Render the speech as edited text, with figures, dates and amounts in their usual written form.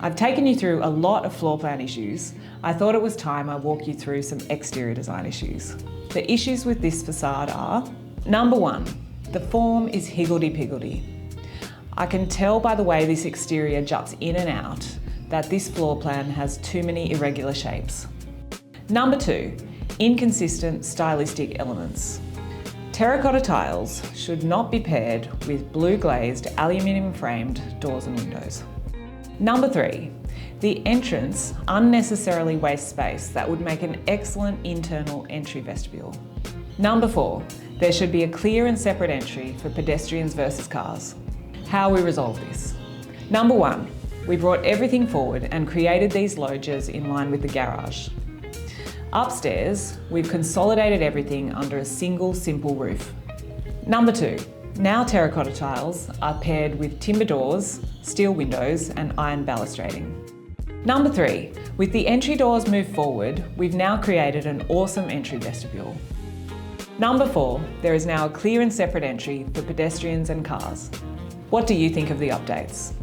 I've taken you through a lot of floor plan issues. I thought it was time I walk you through some exterior design issues. The issues with this facade are: number one, the form is higgledy-piggledy. I can tell by the way this exterior juts in and out that this floor plan has too many irregular shapes. Number two, inconsistent stylistic elements. Terracotta tiles should not be paired with blue glazed aluminium framed doors and windows. Number three, the entrance unnecessarily wastes space that would make an excellent internal entry vestibule. Number four, there should be a clear and separate entry for pedestrians versus cars. How we resolve this? Number one, we brought everything forward and created these loggias in line with the garage. Upstairs, we've consolidated everything under a single simple roof. Number two, now terracotta tiles are paired with timber doors, steel windows and iron balustrading. Number three, with the entry doors moved forward, we've now created an awesome entry vestibule. Number four, there is now a clear and separate entry for pedestrians and cars. What do you think of the updates?